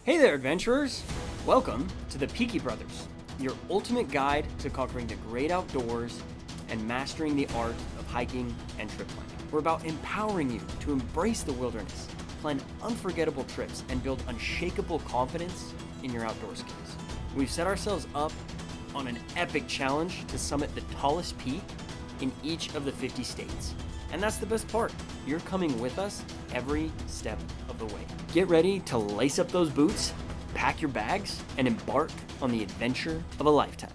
Hey there, adventurers! Welcome to the Peaky Brothers, your ultimate guide to conquering the great outdoors and mastering the art of hiking and tripling. We're about empowering you to embrace the wilderness, plan unforgettable trips, and build unshakable confidence in your outdoor skills. We've set ourselves up on an epic challenge to summit the tallest peak in each of the 50 states. And that's the best part. You're coming with us every step of the way. Get ready to lace up those boots, pack your bags, and embark on the adventure of a lifetime.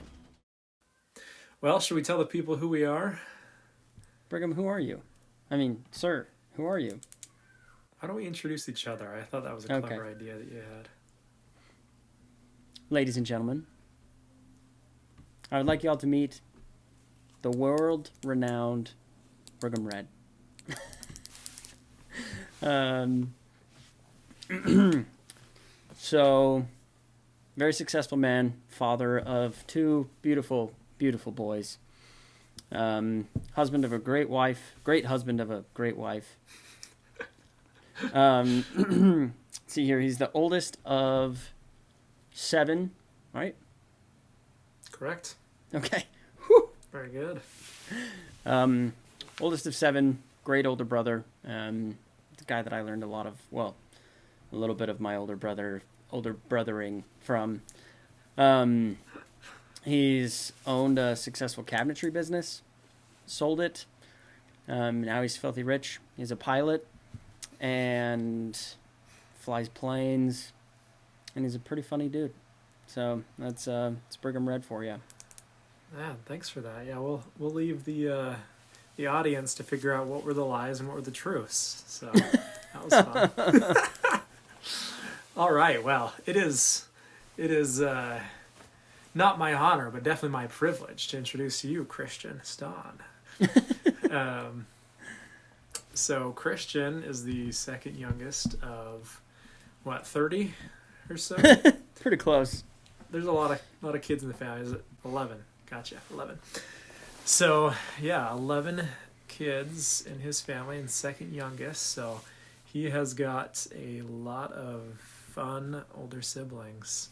Well, should we tell the people who we are? Brigham, who are you? I mean, sir, who are you? Why don't we introduce each other? I thought that was a clever idea that you had. Ladies and gentlemen, I would like you all to meet the world-renowned Brigham Red. So, very successful man, father of two beautiful, beautiful boys. Husband of a great wife, great husband of a great wife. See here, he's the oldest of 7, right? Correct. Okay. Whew. Very good. Oldest of 7, great older brother. The guy that I learned a little bit of my older brothering from. He's owned a successful cabinetry business, sold it. Now he's filthy rich. He's a pilot and flies planes, and he's a pretty funny dude. So that's Brigham Red for you. Yeah, thanks for that. Yeah, we'll leave the audience to figure out what were the lies and what were the truths. So that was fun. All right. Well, it is not my honor, but definitely my privilege to introduce you, Christian Stahn. So Christian is the second youngest of 30 or so? Pretty close. There's a lot of kids in the family. Is it 11? Gotcha, 11. So, yeah, 11 kids in his family and second youngest. So he has got a lot of fun older siblings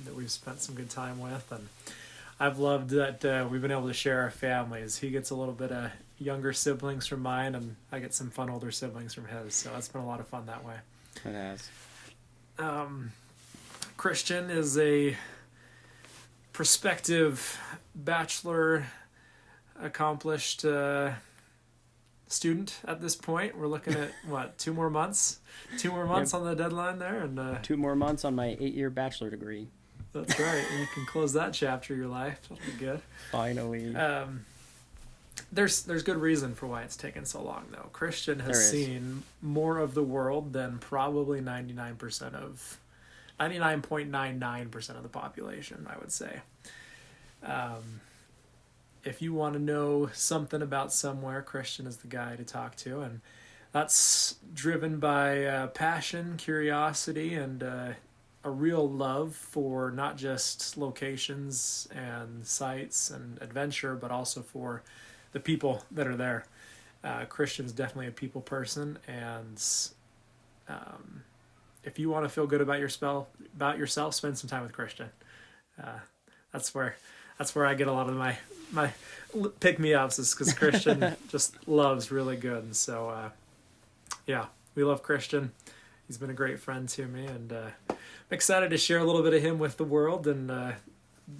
that we've spent some good time with. And I've loved that we've been able to share our families. He gets a little bit of younger siblings from mine, and I get some fun older siblings from his. So it's been a lot of fun that way. It has. Christian is a prospective bachelor accomplished student at this point. We're looking at 2 more months? 2 more months on the deadline there, and 2 more months on my 8-year bachelor degree. That's right. And you can close that chapter of your life. That'll be good. Finally. There's good reason for why it's taken so long, though. Christian has seen more of the world than probably 99.99% of the population, I would say. If you want to know something about somewhere, Christian is the guy to talk to, and that's driven by passion, curiosity, and a real love for not just locations and sites and adventure, but also for the people that are there. Christian's definitely a people person, and if you want to feel good about yourself, spend some time with Christian. That's where I get a lot of my pick-me-ups, is because Christian just loves really good. And so, yeah, we love Christian. He's been a great friend to me, and I'm excited to share a little bit of him with the world and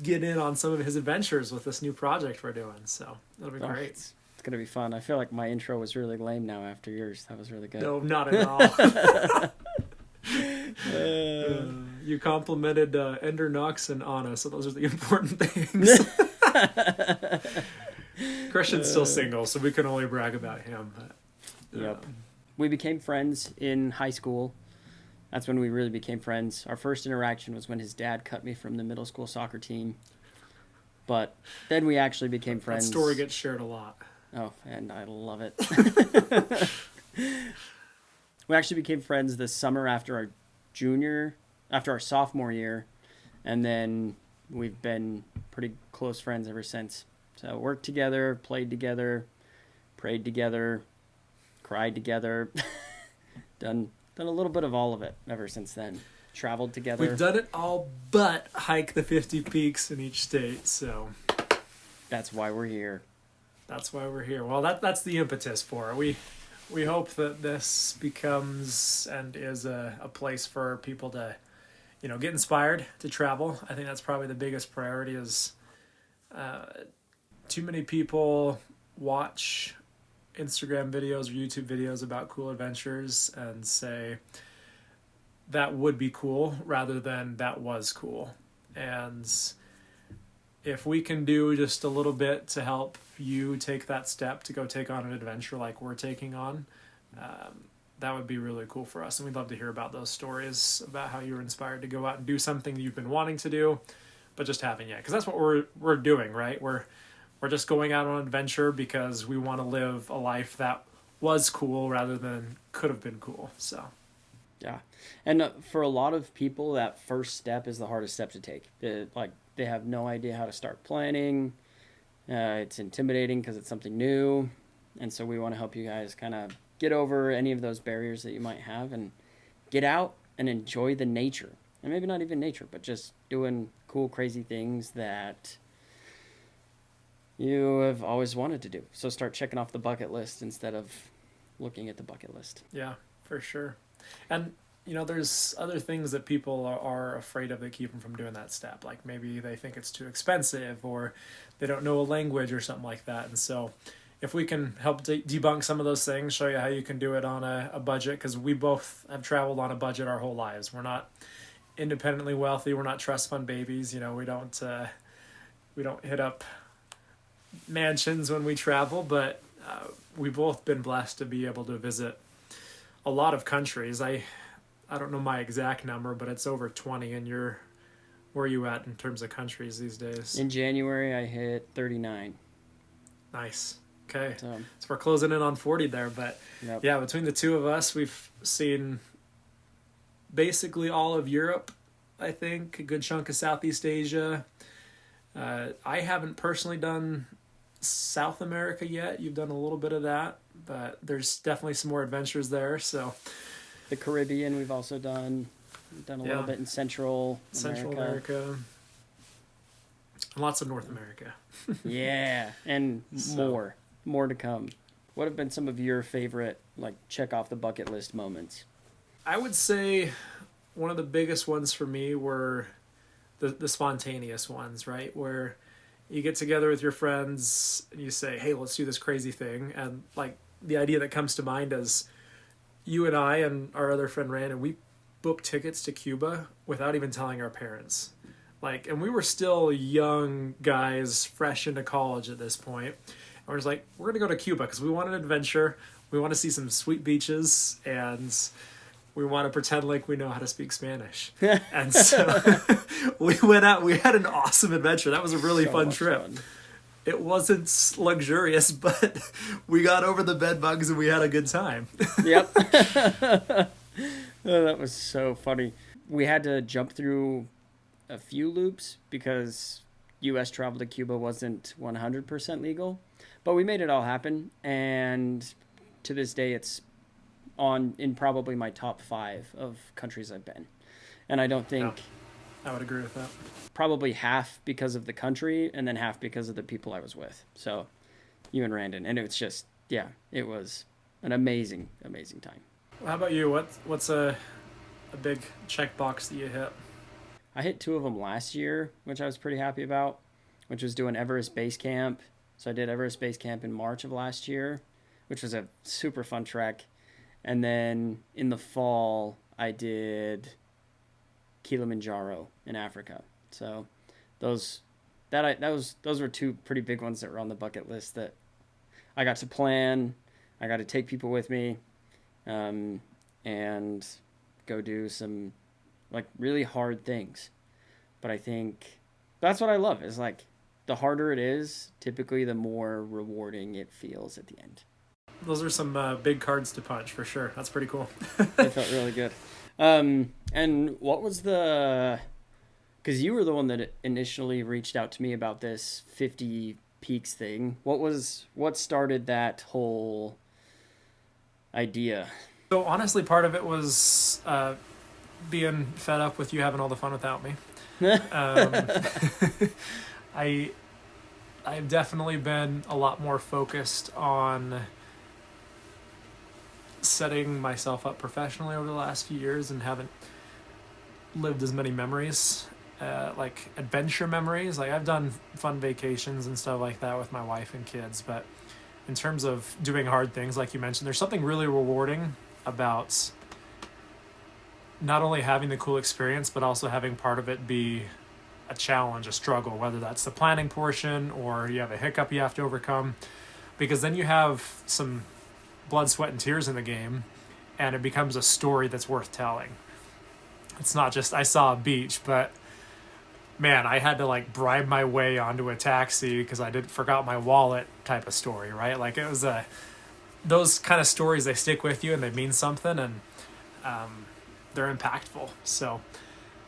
get in on some of his adventures with this new project we're doing. So it'll be great. It's going to be fun. I feel like my intro was really lame now after yours. That was really good. No, not at all. You complimented Ender, Knox, and Anna, so those are the important things. Christian's still single, so we can only brag about him. But, yep. We became friends in high school. That's when we really became friends. Our first interaction was when his dad cut me from the middle school soccer team. But then we actually became friends. That story gets shared a lot. Oh, and I love it. We actually became friends this summer after our sophomore year, and then we've been pretty close friends ever since. So worked together, played together, prayed together, cried together, done a little bit of all of it ever since then. traveled together. We've done it all but hike the 50 peaks in each state, so That's why we're here. that's why we're here. Well, that's the impetus for it. We hope that this becomes and is a place for people to, get inspired to travel. I think that's probably the biggest priority is too many people watch Instagram videos or YouTube videos about cool adventures and say that would be cool rather than that was cool. And if we can do just a little bit to help you take that step to go take on an adventure like we're taking on, that would be really cool for us. And we'd love to hear about those stories about how you were inspired to go out and do something you've been wanting to do, but just haven't yet. Because that's what we're doing, right? We're just going out on an adventure because we want to live a life that was cool rather than could have been cool. So, yeah. And for a lot of people, that first step is the hardest step to take. They have no idea how to start planning. It's intimidating because it's something new. And so we want to help you guys kind of get over any of those barriers that you might have and get out and enjoy the nature. And maybe not even nature, but just doing cool, crazy things that you have always wanted to do. So start checking off the bucket list instead of looking at the bucket list. Yeah, for sure. And, there's other things that people are afraid of that keep them from doing that step. Like maybe they think it's too expensive or they don't know a language or something like that. And so if we can help debunk some of those things, show you how you can do it on a budget, because we both have traveled on a budget our whole lives. We're not independently wealthy. We're not trust fund babies. We don't hit up mansions when we travel, but we've both been blessed to be able to visit a lot of countries. I don't know my exact number, but it's over 20. And where are you at in terms of countries these days? In January, I hit 39. Nice. Okay. So we're closing in on 40 there, but yep. Yeah, between the two of us, we've seen basically all of Europe, I think, a good chunk of Southeast Asia. I haven't personally done South America yet. You've done a little bit of that, but there's definitely some more adventures there. So the Caribbean we've also done. We've done a little bit in Central America. And lots of North America. Yeah, and more to come. What have been some of your favorite, check off the bucket list moments? I would say one of the biggest ones for me were the spontaneous ones, right? Where you get together with your friends and you say, hey, let's do this crazy thing. And the idea that comes to mind is you and I and our other friend Rand, we booked tickets to Cuba without even telling our parents. And we were still young guys, fresh into college at this point. And we're just we're going to go to Cuba because we want an adventure. We want to see some sweet beaches and we want to pretend like we know how to speak Spanish. And so we went out. We had an awesome adventure. That was a really fun trip. Fun. It wasn't luxurious, but we got over the bed bugs and we had a good time. Yep. Oh, that was so funny. We had to jump through a few loops because U.S. travel to Cuba wasn't 100% legal, but we made it all happen. And to this day, it's in probably my top 5 of countries I've been. And I don't think... No, I would agree with that. Probably half because of the country and then half because of the people I was with. So you and Randon. And it was just, it was an amazing, amazing time. How about you? What's a big checkbox that you hit? I hit 2 of them last year, which I was pretty happy about, which was doing Everest Base Camp. So I did Everest Base Camp in March of last year, which was a super fun trek. And then in the fall, I did Kilimanjaro in Africa. So those were 2 pretty big ones that were on the bucket list that I got to plan. I got to take people with me, and go do some really hard things. But I think that's what I love is the harder it is, typically the more rewarding it feels at the end. Those are some big cards to punch for sure. That's pretty cool. It felt really good. And what was because you were the one that initially reached out to me about this 50 peaks thing. What started that whole idea? So honestly, part of it was being fed up with you having all the fun without me. um, I've definitely been a lot more focused on setting myself up professionally over the last few years, and haven't lived as many memories, like adventure memories. Like I've done fun vacations and stuff like that with my wife and kids, but in terms of doing hard things, like you mentioned, there's something really rewarding about not only having the cool experience, but also having part of it be a challenge, a struggle, whether that's the planning portion or you have a hiccup you have to overcome, because then you have some blood, sweat, and tears in the game, and it becomes a story that's worth telling. It's not just, I saw a beach, but man, I had to like bribe my way onto a taxi because I forgot my wallet type of story, right? Like it was those kind of stories, they stick with you and they mean something, and they're impactful. So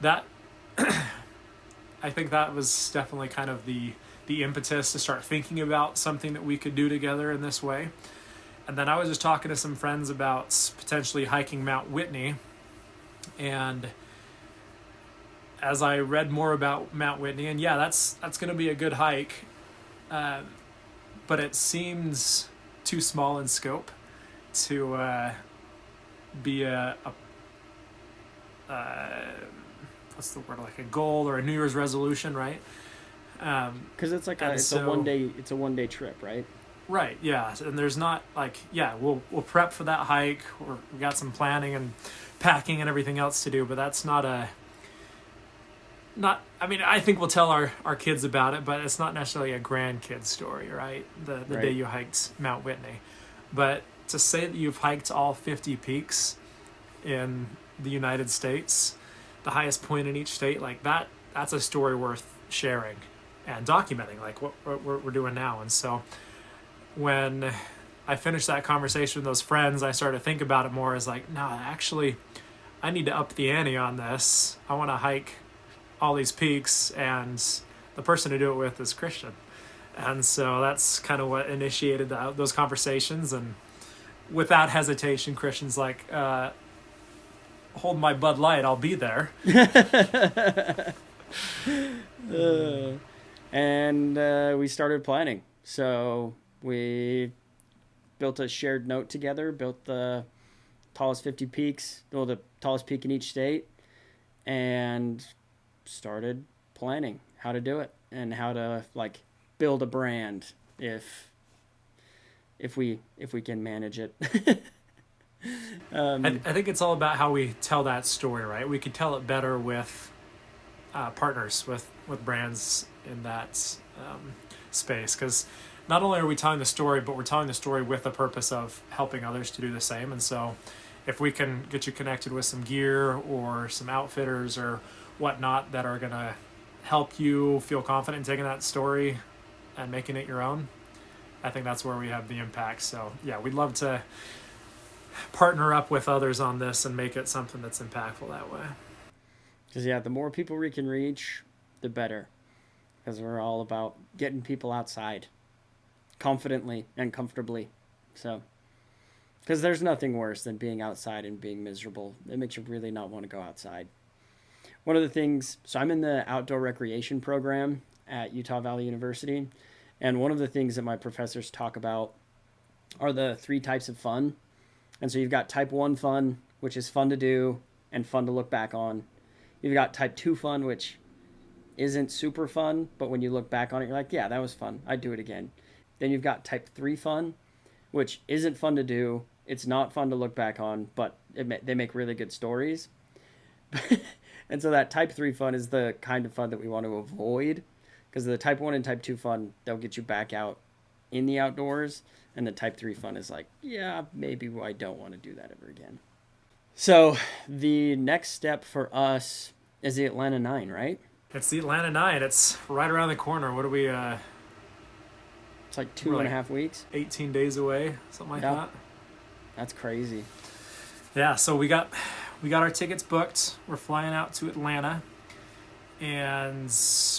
that I think that was definitely kind of the impetus to start thinking about something that we could do together in this way. And then I was just talking to some friends about potentially hiking Mount Whitney, and as I read more about Mount Whitney, and yeah, that's going to be a good hike, but it seems too small in scope to be a what's the word, like a goal or a New Year's resolution, right? Because it's like a one day trip, right? Right, yeah, and there's not like, yeah, we'll prep for that hike, or we got some planning and packing and everything else to do, but that's not I mean, I think we'll tell our kids about it, but it's not necessarily a grandkid story, right? The Right. day you hiked Mount Whitney. But to say that you've hiked all 50 peaks in the United States, the highest point in each state, like that's a story worth sharing and documenting, like what we're doing now. And so when I finished that conversation with those friends, I started to think about it more as like, no, actually, I need to up the ante on this. I want to hike all these peaks, and the person to do it with is Christian. And so that's kind of what initiated those conversations. And without hesitation, Christian's like, hold my Bud Light, I'll be there. And we started planning. So we built a shared note together, built the tallest 50 peaks, well, the tallest peak in each state, and started planning how to do it and how to like build a brand if we can manage it. I think it's all about how we tell that story, right? We could tell it better with partners, with brands in that space, because not only are we telling the story, but we're telling the story with the purpose of helping others to do the same. And so if we can get you connected with some gear or some outfitters or whatnot that are going to help you feel confident in taking that story and making it your own, I think that's where we have the impact. So yeah, we'd love to partner up with others on this and make it something that's impactful that way. Because yeah, the more people we can reach, the better. Because we're all about getting people outside confidently and comfortably. So, because there's nothing worse than being outside and being miserable. It makes you really not want to go outside. One of the things, so I'm in the outdoor recreation program at Utah Valley University, and one of the things that my professors talk about are the 3 types of fun. And so you've got type 1 fun, which is fun to do and fun to look back on. You've got type 2 fun, which isn't super fun, but when you look back on it, you're like, yeah, that was fun. I'd do it again. Then you've got type 3 fun, which isn't fun to do. It's not fun to look back on, but they make really good stories. And so that type 3 fun is the kind of fun that we want to avoid, because the type 1 and type 2 fun, they'll get you back out in the outdoors. And the type 3 fun is like, yeah, maybe I don't want to do that ever again. So the next step for us is the Atlanta 9, right? It's the Atlanta 9. It's right around the corner. What are we? It's like 2.5 weeks. 18 days away, something like that. That's crazy. Yeah, so we got our tickets booked. We're flying out to Atlanta, and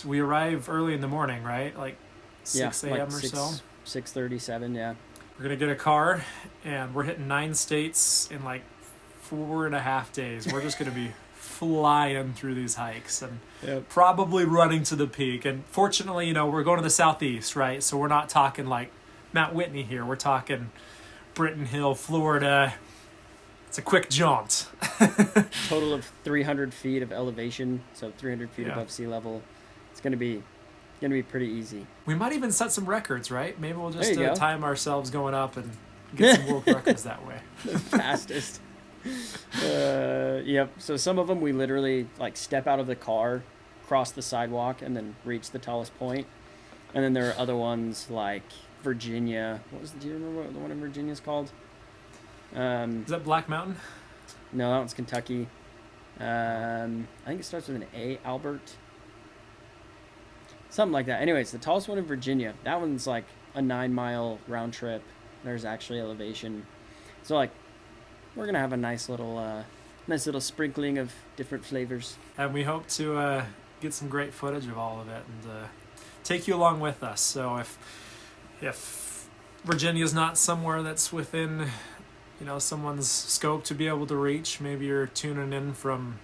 we arrive early in the morning, right? Like 6 a.m. or so. 6:37, yeah. We're going to get a car, and we're hitting 9 states in like 4.5 days. We're just going to be flying through these hikes and Yep. probably running to the peak. And fortunately, you know, we're going to the southeast, right? So we're not talking like Mount Whitney here. We're talking Britton Hill, Florida. It's a quick jaunt. Total of 300 feet of elevation, so 300 feet Yeah. above sea level. It's gonna be pretty easy. We might even set some records, right? Maybe we'll just There you go. time ourselves going up and get some world records that way. The fastest. Yep. So some of them we literally like step out of the car, cross the sidewalk, and then reach the tallest point. And then there are other ones like Virginia. Do you remember what the one in Virginia is called? Is that Black Mountain? No, that one's Kentucky. I think it starts with an A. Albert. Something like that. Anyways, the tallest one in Virginia. That one's like a 9-mile round trip. There's actually elevation. So like, we're gonna have a nice little sprinkling of different flavors. And we hope to get some great footage of all of it and take you along with us. So if Virginia's not somewhere that's within, you know, someone's scope to be able to reach, maybe you're tuning in from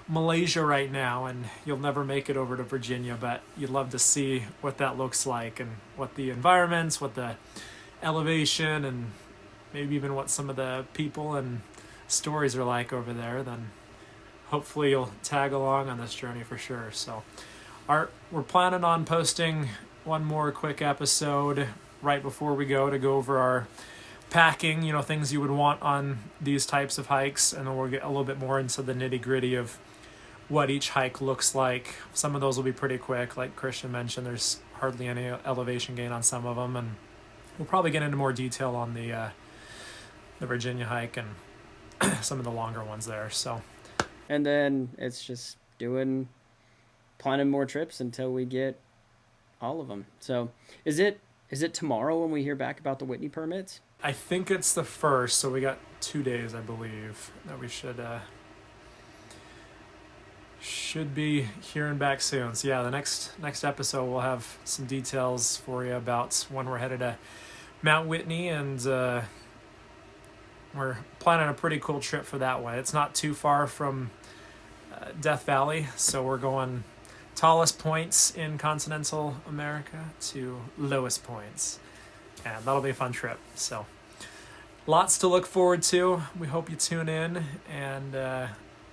Malaysia right now and you'll never make it over to Virginia, but you'd love to see what that looks like and what the environments, what the elevation, and maybe even what some of the people and stories are like over there, then hopefully you'll tag along on this journey for sure. So we're planning on posting one more quick episode right before we go to go over our packing, you know, things you would want on these types of hikes, and then we'll get a little bit more into the nitty-gritty of what each hike looks like. Some of those will be pretty quick. Like Christian mentioned, there's hardly any elevation gain on some of them, and we'll probably get into more detail on the Virginia hike and some of the longer ones there. So, And then it's just planning more trips until we get all of them. So is it tomorrow when we hear back about the Whitney permits? I think it's the 1st, so we got 2 days, I believe, that we should be hearing back soon. So yeah, the next episode we'll have some details for you about when we're headed to Mount Whitney, and we're planning a pretty cool trip for that one. It's not too far from Death Valley, so we're going tallest points in continental America to lowest points, and that'll be a fun trip. So lots to look forward to. We hope you tune in and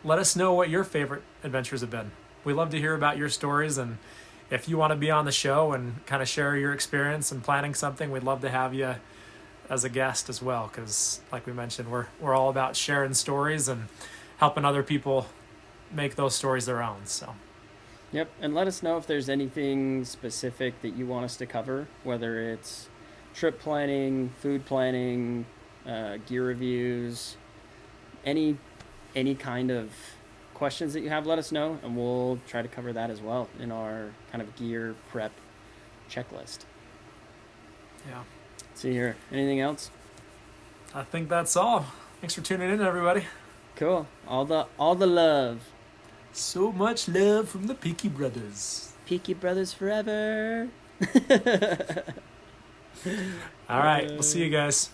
let us know what your favorite adventures have been. We love to hear about your stories, and if you want to be on the show and kind of share your experience in planning something, we'd love to have you as a guest as well, because like we mentioned, we're all about sharing stories and helping other people make those stories their own. So Yep, and let us know if there's anything specific that you want us to cover, whether it's trip planning, food planning, gear reviews, any kind of questions that you have, let us know, and we'll try to cover that as well in our kind of gear prep checklist. yeah, See here, anything else? I think that's all. Thanks for tuning in, everybody. Cool. All the love. So much love from the Peaky Brothers. Peaky Brothers forever. All right, we'll see you guys.